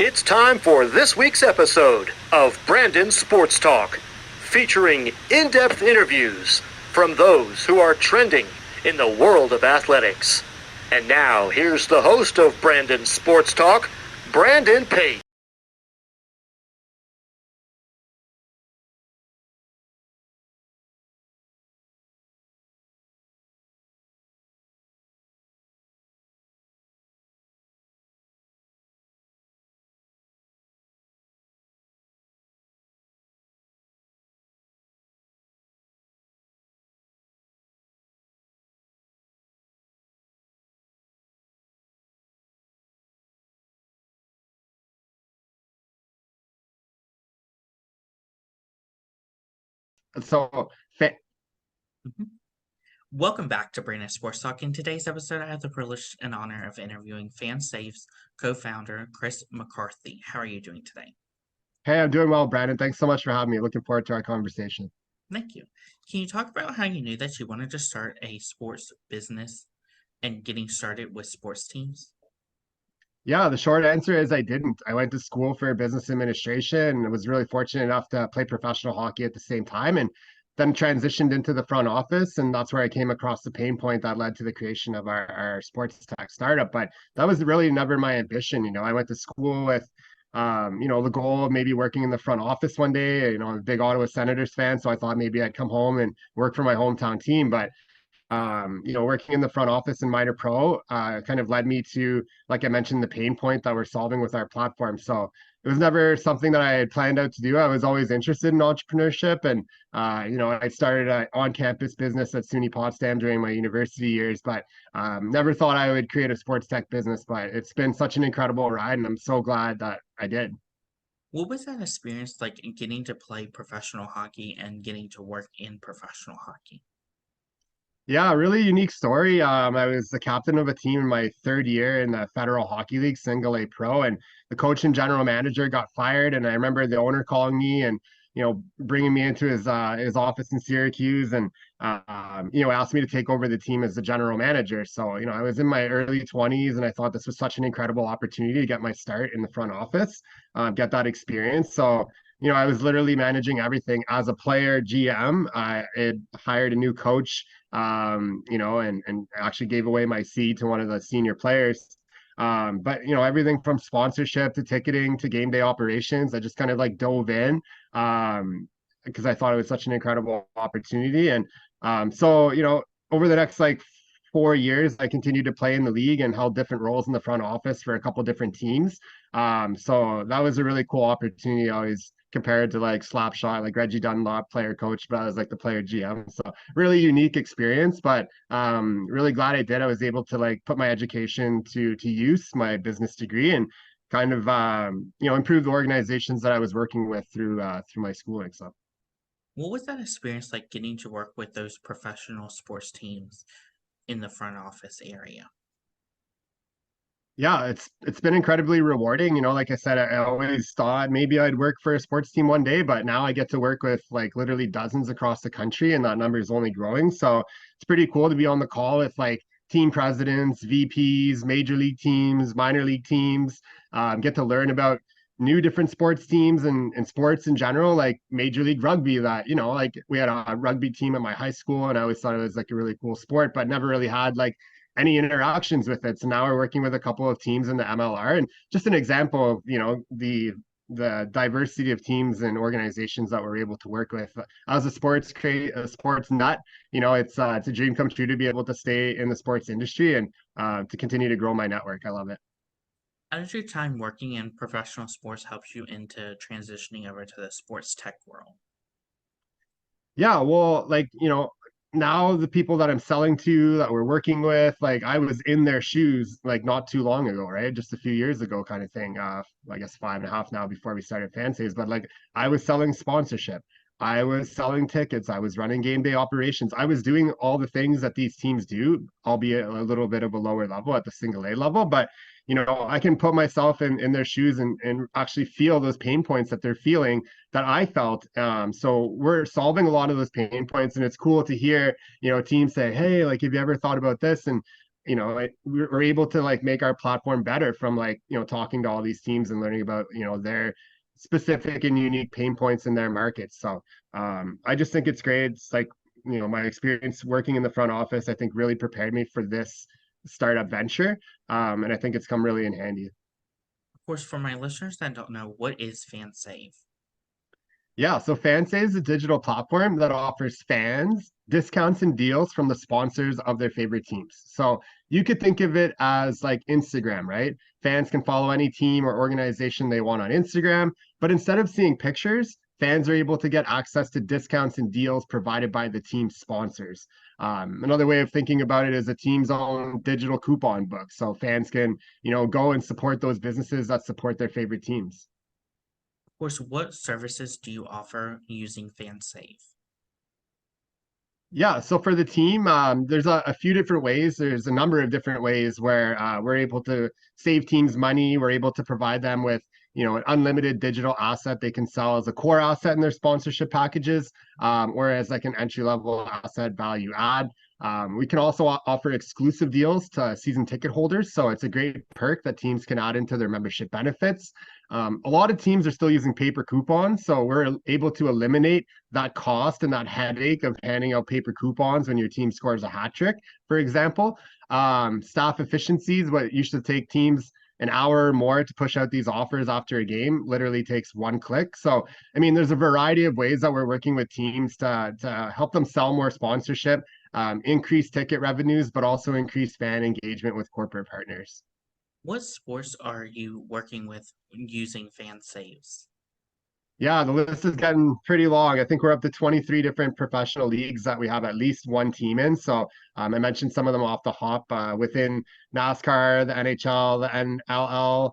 It's time for this week's episode of Brandon Sports Talk, featuring in-depth interviews from those who are trending in the world of athletics. And now, here's the host of Brandon Sports Talk, Brandon Pate. So, fa- Mhm. Welcome back to Brandon Sports Talk. In today's episode, I have the privilege and honor of interviewing FanSafe's co-founder, Kris McCarthy. How are you doing today? hey, I'm doing well, Brandon. Thanks so much for having me. Looking forward to our conversation. Thank you. Can you talk about how you knew that you wanted to start a sports business and getting started with sports teams? Yeah, the short answer is I didn't. I went to school for business administration and was really fortunate enough to play professional hockey at the same time and then transitioned into the front office. And that's where I came across the pain point that led to the creation of our sports tech startup. But that was really never my ambition. I went to school with the goal of maybe working in the front office one day. I'm a big Ottawa Senators fan, so I thought maybe I'd come home and work for my hometown team. But working in the front office in minor pro kind of led me to, like I mentioned, the pain point that we're solving with our platform. So it was never something that I had planned out to do. I was always interested in entrepreneurship, and I started an on-campus business at SUNY Potsdam during my university years, but never thought I would create a sports tech business. But it's been such an incredible ride, and I'm so glad that I did. What was that experience like in getting to play professional hockey and getting to work in professional hockey? Yeah, really unique story. I was the captain of a team in my third year in the Federal Hockey League, Single A Pro, and the coach and general manager got fired. And I remember the owner calling me and bringing me into his office in Syracuse and asked me to take over the team as the general manager. So I was in my early 20s and I thought this was such an incredible opportunity to get my start in the front office, get that experience. So I was literally managing everything as a player, GM. I had hired a new coach, and actually gave away my seat to one of the senior players. But everything from sponsorship to ticketing to game day operations, I just kind of like dove in because I thought it was such an incredible opportunity. And so over the next like 4 years, I continued to play in the league and held different roles in the front office for a couple different teams. So that was a really cool opportunity. I always compared to like Slapshot, like Reggie Dunlop, player coach, but I was like the player GM. So really unique experience, but really glad I did. I was able to like put my education to use, my business degree, and kind of improve the organizations that I was working with through my schooling. So What was that experience like getting to work with those professional sports teams in the front office area? yeah, it's been incredibly rewarding. Like I said, I always thought maybe I'd work for a sports team one day, but now I get to work with like literally dozens across the country, and that number is only growing. So it's pretty cool to be on the call with like team presidents, VPs, major league teams, minor league teams, get to learn about new different sports teams and sports in general, like Major League Rugby. That like we had a rugby team at my high school, and I always thought it was like a really cool sport, but never really had like any interactions with it. So now we're working with a couple of teams in the MLR, and just an example of the diversity of teams and organizations that we're able to work with. As a sports nut, it's a dream come true to be able to stay in the sports industry and to continue to grow my network. I love it. How does your time working in professional sports helps you into transitioning over to the sports tech world? Yeah, well, like, now the people that I'm selling to that we're working with, like I was in their shoes like not too long ago, right? Just a few years ago kind of thing. I guess 5.5 now before we started Fancies, but like I was selling sponsorship. I was selling tickets. I was running game day operations. I was doing all the things that these teams do, albeit a little bit of a lower level at the single A level. But I can put myself in their shoes and actually feel those pain points that they're feeling that I felt. So we're solving a lot of those pain points, and it's cool to hear teams say, "Hey, like, have you ever thought about this?" And we're able to like make our platform better from like, talking to all these teams and learning about, their specific and unique pain points in their markets. So I just think it's great. It's like, my experience working in the front office, I think really prepared me for this startup venture. And I think it's come really in handy. Of course, for my listeners that don't know, what is FanSave? Yeah, so FanSave is a digital platform that offers fans discounts and deals from the sponsors of their favorite teams. So you could think of it as like Instagram, right? Fans can follow any team or organization they want on Instagram, but instead of seeing pictures, fans are able to get access to discounts and deals provided by the team sponsors. Another way of thinking about it is a team's own digital coupon book. So fans can, go and support those businesses that support their favorite teams. Of course, what services do you offer using FanSave? Yeah, so for the team, there's a few different ways. There's a number of different ways where we're able to save teams money. We're able to provide them with, an unlimited digital asset they can sell as a core asset in their sponsorship packages, or as like an entry level asset value add. We can also offer exclusive deals to season ticket holders. So it's a great perk that teams can add into their membership benefits. A lot of teams are still using paper coupons, so we're able to eliminate that cost and that headache of handing out paper coupons when your team scores a hat trick, for example. Staff efficiencies, what used to take teams an hour or more to push out these offers after a game, literally takes one click. So, I mean, there's a variety of ways that we're working with teams to help them sell more sponsorship, increase ticket revenues, but also increase fan engagement with corporate partners. What sports are you working with using FanSaves? Yeah, the list is getting pretty long. I think we're up to 23 different professional leagues that we have at least one team in. So I mentioned some of them off the hop within NASCAR, the NHL, the NLL,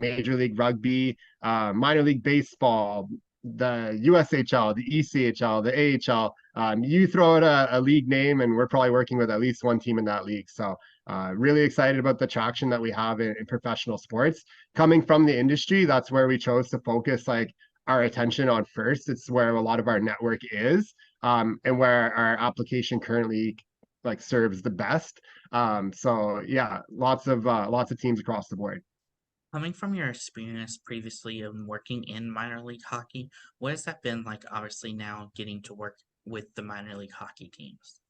Major League Rugby, minor league baseball, the USHL, the ECHL, the AHL. You throw out a league name, and we're probably working with at least one team in that league. So really excited about the traction that we have in professional sports. Coming from the industry, that's where we chose to focus like our attention on first. It's where a lot of our network is, and where our application currently like serves the best. So yeah, lots of teams across the board. Coming from your experience previously in working in minor league hockey, what has that been like, obviously, now getting to work with the minor league hockey teams?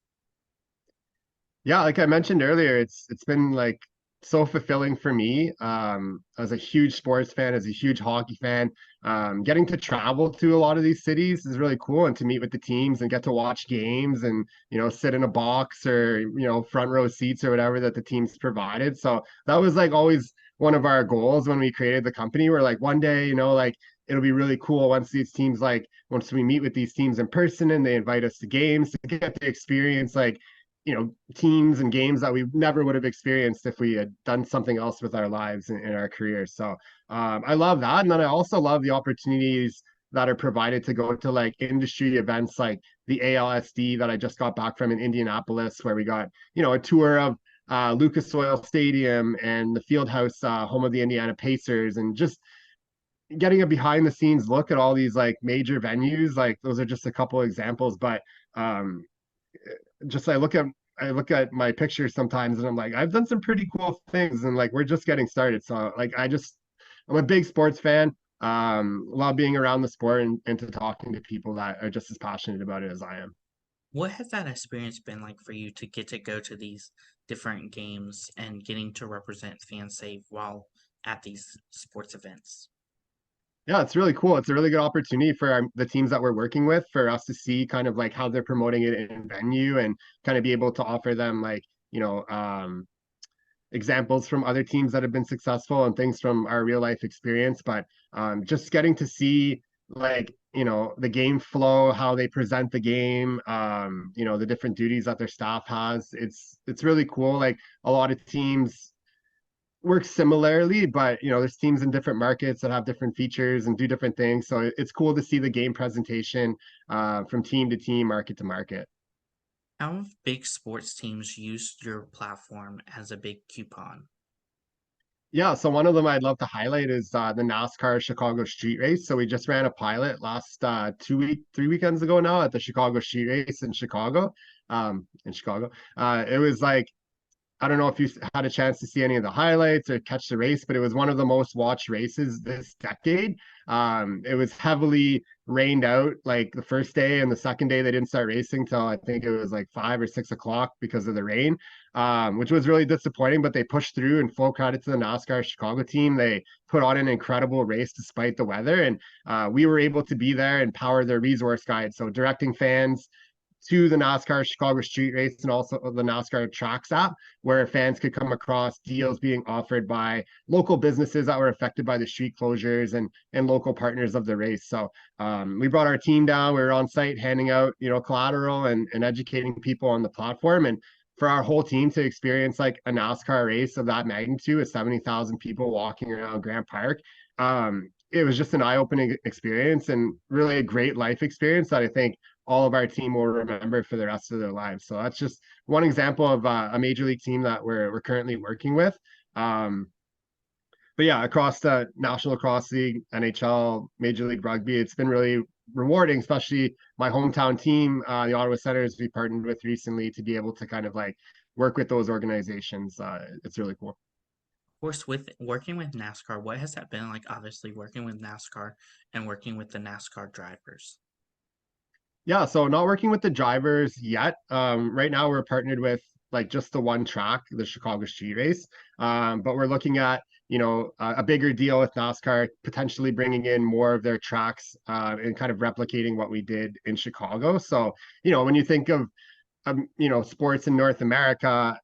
Yeah, like I mentioned earlier, it's been like so fulfilling for me. As a huge sports fan, as a huge hockey fan, getting to travel to a lot of these cities is really cool, and to meet with the teams and get to watch games and sit in a box or front row seats or whatever that the teams provided. So that was like always one of our goals when we created the company. We're like one day, like it'll be really cool once we meet with these teams in person and they invite us to games to get to experience like teams and games that we never would have experienced if we had done something else with our lives in our careers. So I love that. And then I also love the opportunities that are provided to go to like industry events like the ALSD that I just got back from in Indianapolis, where we got, a tour of Lucas Oil Stadium and the field house, home of the Indiana Pacers, and just getting a behind the scenes look at all these like major venues. Like those are just a couple examples, but um, just I look at my pictures sometimes and I'm like, I've done some pretty cool things and like we're just getting started. So like I'm a big sports fan. Love being around the sport and to talking to people that are just as passionate about it as I am. What has that experience been like for you to get to go to these different games and getting to represent FanSave while at these sports events? Yeah, it's really cool. It's a really good opportunity for the teams that we're working with for us to see kind of like how they're promoting it in venue and kind of be able to offer them like, examples from other teams that have been successful and things from our real life experience. But just getting to see like, the game flow, how they present the game, the different duties that their staff has. It's really cool. Like a lot of teams work similarly, but there's teams in different markets that have different features and do different things. So it's cool to see the game presentation from team to team, market to market. How have big sports teams used your platform as a big coupon? Yeah, so one of them I'd love to highlight is the NASCAR Chicago Street Race. So we just ran a pilot last 3 weekends ago now at the Chicago Street Race in Chicago. It was like I don't know if you had a chance to see any of the highlights or catch the race, but it was one of the most watched races this decade. It was heavily rained out like the first day, and the second day they didn't start racing till I think it was like 5 or 6 o'clock because of the rain, which was really disappointing. But they pushed through, and full credit to the NASCAR Chicago team. They put on an incredible race despite the weather, and we were able to be there and power their resource guide. So directing fans to the NASCAR Chicago Street Race and also the NASCAR Tracks app, where fans could come across deals being offered by local businesses that were affected by the street closures and local partners of the race. So we brought our team down. We were on site handing out, collateral and educating people on the platform. And for our whole team to experience like a NASCAR race of that magnitude with 70,000 people walking around Grant Park, it was just an eye-opening experience and really a great life experience that I think all of our team will remember for the rest of their lives. So that's just one example of a major league team that we're currently working with. But yeah, across the National Lacrosse League, NHL, Major League Rugby, it's been really rewarding, especially my hometown team, the Ottawa Senators, we partnered with recently to be able to kind of like work with those organizations. It's really cool. Of course, with working with NASCAR, what has that been like? Obviously, working with NASCAR and working with the NASCAR drivers. Yeah, so not working with the drivers yet. Right now we're partnered with like just the one track, the Chicago Street Race. But we're looking at, a bigger deal with NASCAR, potentially bringing in more of their tracks and kind of replicating what we did in Chicago. So, when you think of, sports in North America,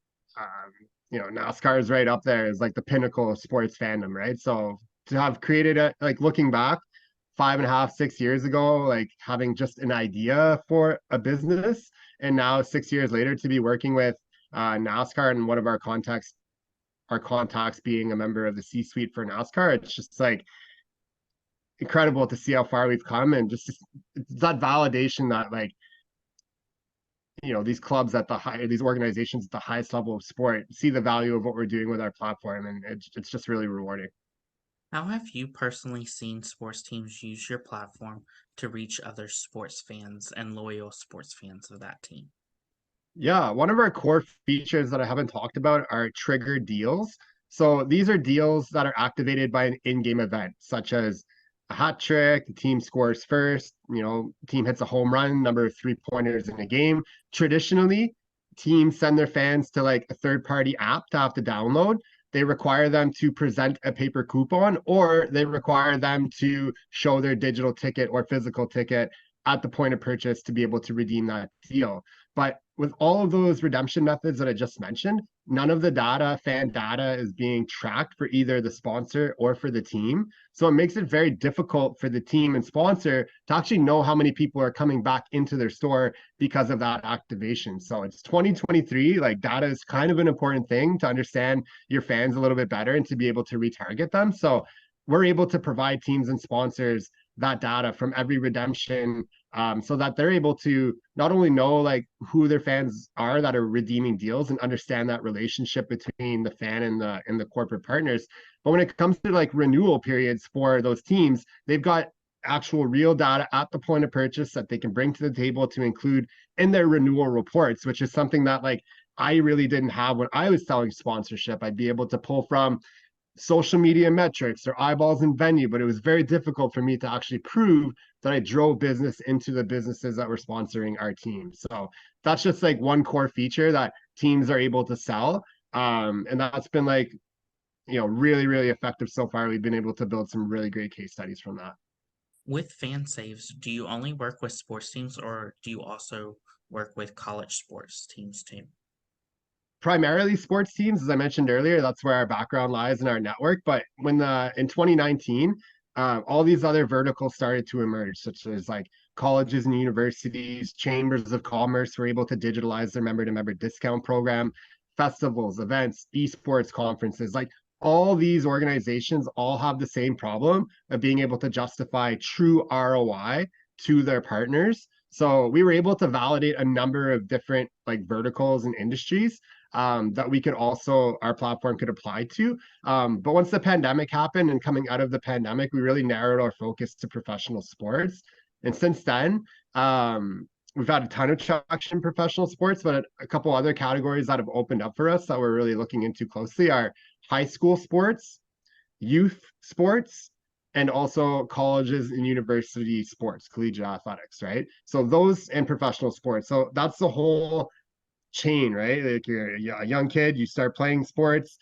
NASCAR is right up there as like the pinnacle of sports fandom, right? So to have created it, like looking back, 5.5, 6 years ago, like having just an idea for a business, and now 6 years later to be working with NASCAR and one of our contacts being a member of the C-suite for NASCAR, it's just like incredible to see how far we've come, and just that validation that like these clubs at these organizations at the highest level of sport see the value of what we're doing with our platform, and it's just really rewarding. How have you personally seen sports teams use your platform to reach other sports fans and loyal sports fans of that team? Yeah, one of our core features that I haven't talked about are trigger deals. So these are deals that are activated by an in-game event, such as a hat trick, the team scores first, team hits a home run, number of three-pointers in a game. Traditionally, teams send their fans to like a third-party app to have to download. They require them to present a paper coupon, or they require them to show their digital ticket or physical ticket at the point of purchase to be able to redeem that deal. But with all of those redemption methods that I just mentioned, none of the fan data is being tracked for either the sponsor or for the team. So it makes it very difficult for the team and sponsor to actually know how many people are coming back into their store because of that activation. So it's 2023, like data is kind of an important thing to understand your fans a little bit better and to be able to retarget them. So we're able to provide teams and sponsors that data from every redemption, so that they're able to not only know like who their fans are that are redeeming deals and understand that relationship between the fan and the corporate partners, but when it comes to like renewal periods for those teams, they've got actual real data at the point of purchase that they can bring to the table to include in their renewal reports, which is something that like I really didn't have when I was selling sponsorship. I'd be able to pull from social media metrics or eyeballs in venue, but it was very difficult for me to actually prove that I drove business into the businesses that were sponsoring our team. So that's just like one core feature that teams are able to sell. And that's been like, really, really effective so far. We've been able to build some really great case studies from that. With fan saves, do you only work with sports teams or do you also work with college sports teams too? Primarily sports teams, as I mentioned earlier, that's where our background lies in our network. But in 2019, all these other verticals started to emerge, such as like colleges and universities, chambers of commerce were able to digitalize their member-to-member discount program, festivals, events, esports conferences, like all these organizations all have the same problem of being able to justify true ROI to their partners. So we were able to validate a number of different like verticals and industries that our platform could apply to. But once the pandemic happened and coming out of the pandemic, we really narrowed our focus to professional sports. And since then, we've had a ton of traction in professional sports, but a couple other categories that have opened up for us that we're really looking into closely are high school sports, youth sports, and also colleges and university sports, collegiate athletics, right? So those and professional sports. So that's the whole chain, right? Like you're a young kid, you start playing sports,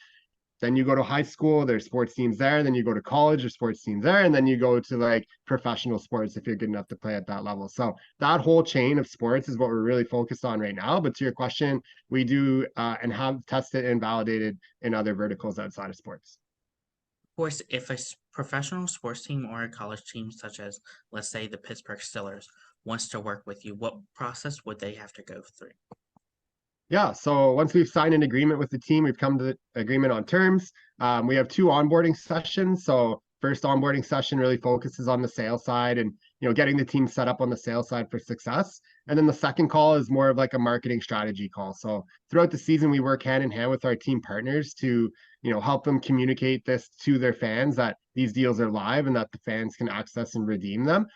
then you go to high school, there's sports teams there, then you go to college, there's sports teams there, and then you go to like professional sports if you're good enough to play at that level. So that whole chain of sports is what we're really focused on right now. But to your question, we do and have tested and validated in other verticals outside of sports. Of course, if a professional sports team or a college team, such as, let's say, the Pittsburgh Steelers, wants to work with you, what process would they have to go through? Yeah, so once we've signed an agreement with the team, we've come to the agreement on terms. We have two onboarding sessions. So first onboarding session really focuses on the sales side and getting the team set up on the sales side for success. And then the second call is more of like a marketing strategy call. So throughout the season, we work hand in hand with our team partners to help them communicate this to their fans that these deals are live and that the fans can access and redeem them.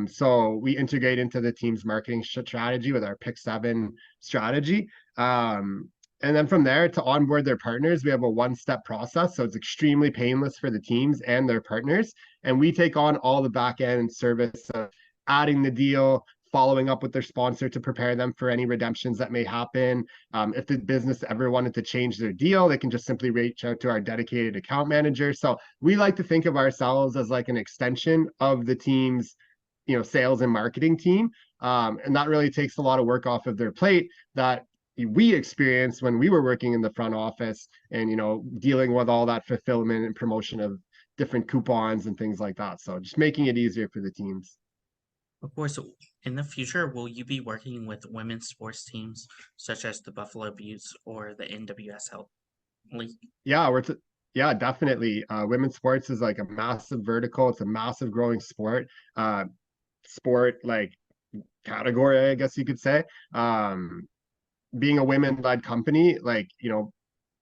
So we integrate into the team's marketing strategy with our Pick 7 strategy. And then from there to onboard their partners, we have a one-step process. So it's extremely painless for the teams and their partners. And we take on all the back end service of adding the deal, following up with their sponsor to prepare them for any redemptions that may happen. If the business ever wanted to change their deal, they can just simply reach out to our dedicated account manager. So we like to think of ourselves as like an extension of the team's sales and marketing team. And that really takes a lot of work off of their plate that we experienced when we were working in the front office and dealing with all that fulfillment and promotion of different coupons and things like that. So just making it easier for the teams. Of course, in the future, will you be working with women's sports teams such as the Buffalo Beauts or the NWSL League? Yeah, yeah, definitely. Women's sports is like a massive vertical. It's a massive growing sport like category, I guess you could say. Being a women-led company, like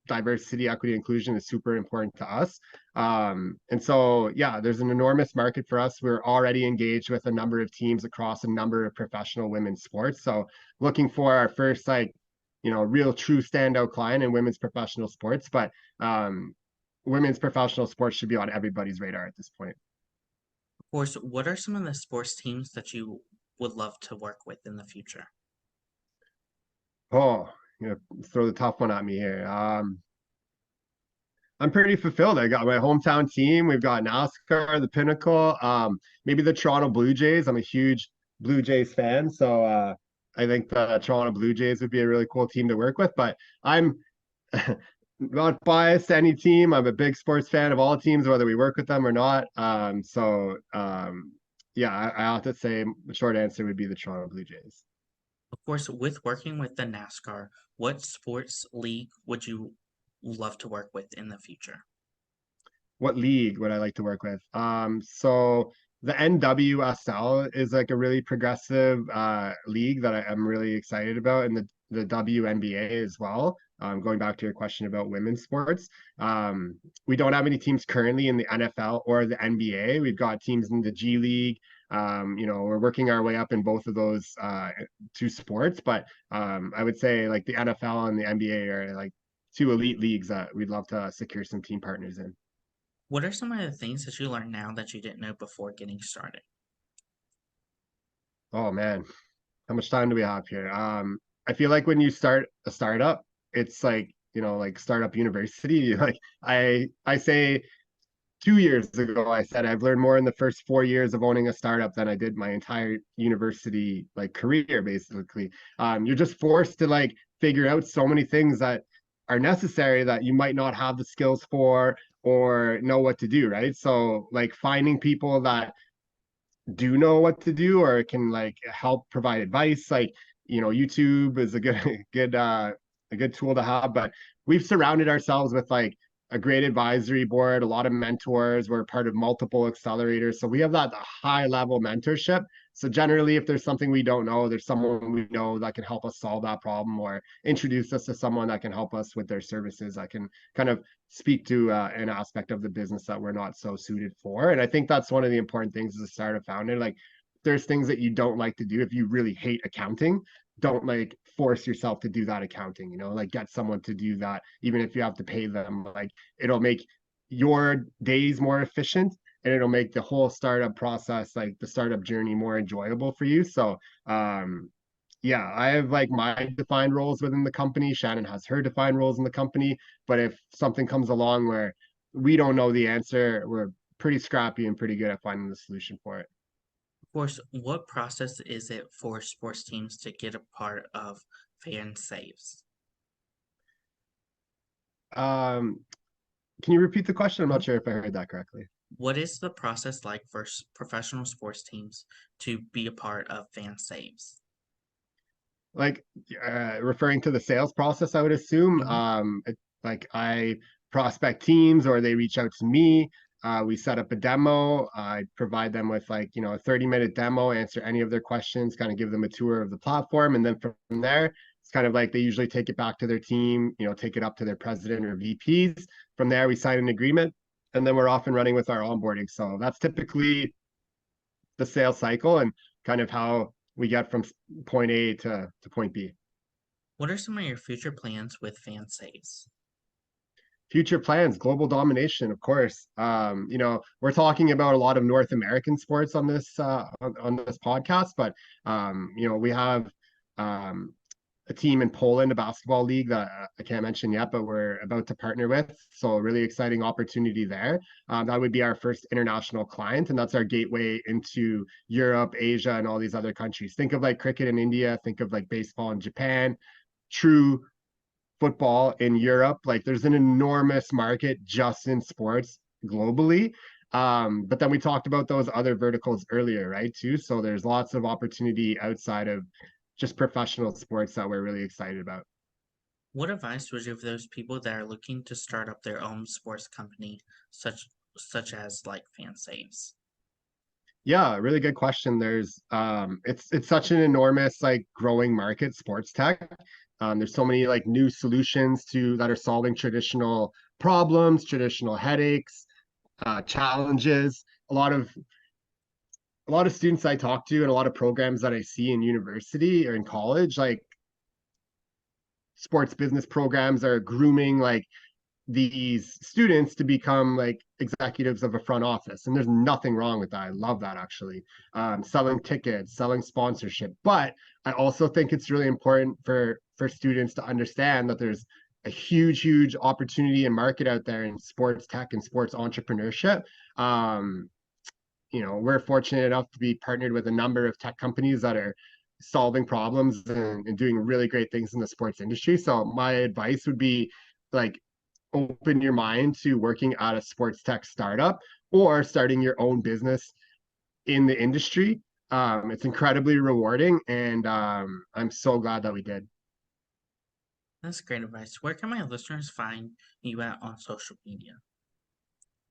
diversity, equity, inclusion is super important to us. And so, yeah, there's an enormous market for us. We're already engaged with a number of teams across a number of professional women's sports. So looking for our first real true standout client in women's professional sports. But women's professional sports should be on everybody's radar at this point. Of course, what are some of the sports teams that you would love to work with in the future? Oh, throw the tough one at me here. I'm pretty fulfilled. I got my hometown team. We've got NASCAR, the Pinnacle, maybe the Toronto Blue Jays. I'm a huge Blue Jays fan, so I think the Toronto Blue Jays would be a really cool team to work with. But I'm not biased to any team. I'm a big sports fan of all teams, whether we work with them or not. Yeah, I have to say the short answer would be the Toronto Blue Jays. Of course, with working with the NASCAR, what sports league would you love to work with in the future? What league would I like to work with? So the NWSL is like a really progressive league that I'm really excited about, and the WNBA as well. Going back to your question about women's sports, we don't have any teams currently in the NFL or the NBA. We've got teams in the G League. We're working our way up in both of those two sports, but I would say like the NFL and the NBA are like two elite leagues that we'd love to secure some team partners in. What are some of the things that you learn now that you didn't know before getting started? Oh man, how much time do we have here? I feel like when you start a startup, it's like, like startup university. Like I say 2 years ago, I said I've learned more in the first 4 years of owning a startup than I did my entire university like career, basically. You're just forced to like figure out so many things that are necessary that you might not have the skills for or know what to do, right? So like finding people that do know what to do or can like help provide advice, like YouTube is a good a good tool to have. But we've surrounded ourselves with like a great advisory board, a lot of mentors. We're part of multiple accelerators, so we have that high level mentorship. So generally, if there's something we don't know, there's someone we know that can help us solve that problem or introduce us to someone that can help us with their services, that can kind of speak to an aspect of the business that we're not so suited for. And I think that's one of the important things as a startup founder. Like there's things that you don't like to do. If you really hate accounting, don't like force yourself to do that accounting, like get someone to do that, even if you have to pay them. Like it'll make your days more efficient, and it'll make the whole startup process, like the startup journey, more enjoyable for you. So yeah, I have like my defined roles within the company. Shannon has her defined roles in the company. But if something comes along where we don't know the answer, we're pretty scrappy and pretty good at finding the solution for it. Of course, what process is it for sports teams to get a part of fan saves? Can you repeat the question? I'm not sure if I heard that correctly. What is the process like for professional sports teams to be a part of fan saves? Like referring to the sales process, I would assume. Mhm. Like I prospect teams or they reach out to me. We set up a demo. I provide them with like, a 30-minute demo, answer any of their questions, kind of give them a tour of the platform. And then from there, it's kind of like they usually take it back to their team, take it up to their president or VPs. From there, we sign an agreement, and then we're off and running with our onboarding. So that's typically the sales cycle and kind of how we get from point A to point B. What are some of your future plans with fan saves? Future plans, global domination, of course. We're talking about a lot of North American sports on this on this podcast, but we have a team in Poland, a basketball league that I can't mention yet, but we're about to partner with. So a really exciting opportunity there. That would be our first international client, and that's our gateway into Europe, Asia, and all these other countries. Think of like cricket in India, think of like baseball in Japan, true football in Europe. Like there's an enormous market just in sports globally. But then we talked about those other verticals earlier, right? Too. So there's lots of opportunity outside of just professional sports that we're really excited about. What advice would you give those people that are looking to start up their own sports company, such as like fan saves? Yeah, really good question. It's such an enormous like growing market, sports tech. There's so many like new solutions that are solving traditional problems, traditional headaches, challenges. A lot of students I talk to and a lot of programs that I see in university or in college, like sports business programs are grooming like these students to become like executives of a front office. And there's nothing wrong with that. I love that actually. Selling tickets, selling sponsorship. But I also think it's really important for students to understand that there's a huge opportunity and market out there in sports tech and sports entrepreneurship. We're fortunate enough to be partnered with a number of tech companies that are solving problems and doing really great things in the sports industry. So my advice would be like open your mind to working at a sports tech startup or starting your own business in the industry. It's incredibly rewarding, and I'm so glad that we did. That's great advice. Where can my listeners find you at on social media?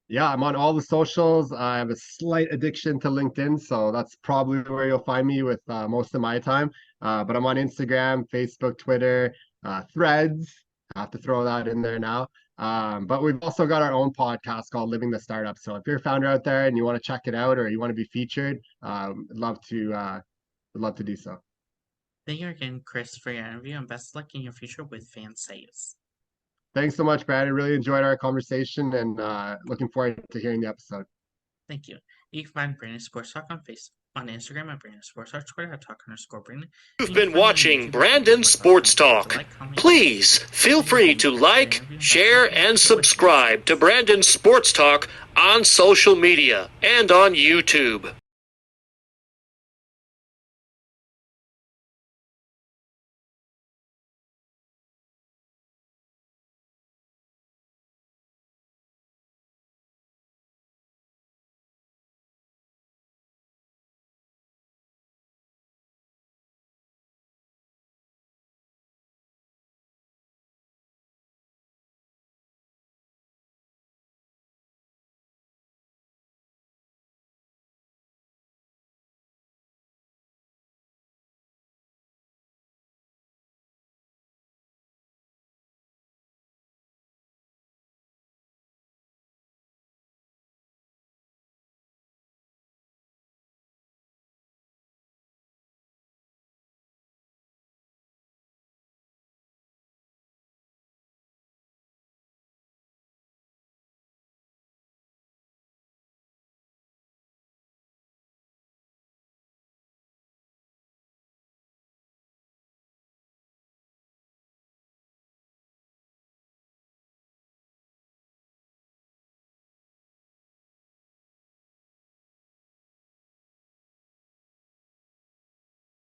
Yeah, I'm on all the socials. I have a slight addiction to LinkedIn, so that's probably where you'll find me with most of my time. But I'm on Instagram, Facebook, Twitter, Threads. I have to throw that in there now. But we've also got our own podcast called Living the Startup. So if you're a founder out there and you want to check it out or you want to be featured, I'd love to do so. Thank you again, Kris, for your interview, and best of luck in your future with fan saves. Thanks so much, Brad. I really enjoyed our conversation and looking forward to hearing the episode. Thank you. You can find Brandon Sports Talk on Facebook, on Instagram at Brandon Sports Talk, Twitter at Talk_Brandon. You've been watching Brandon Sports Talk. Please feel free to like, share, and subscribe to Brandon Sports Talk on social media and on YouTube.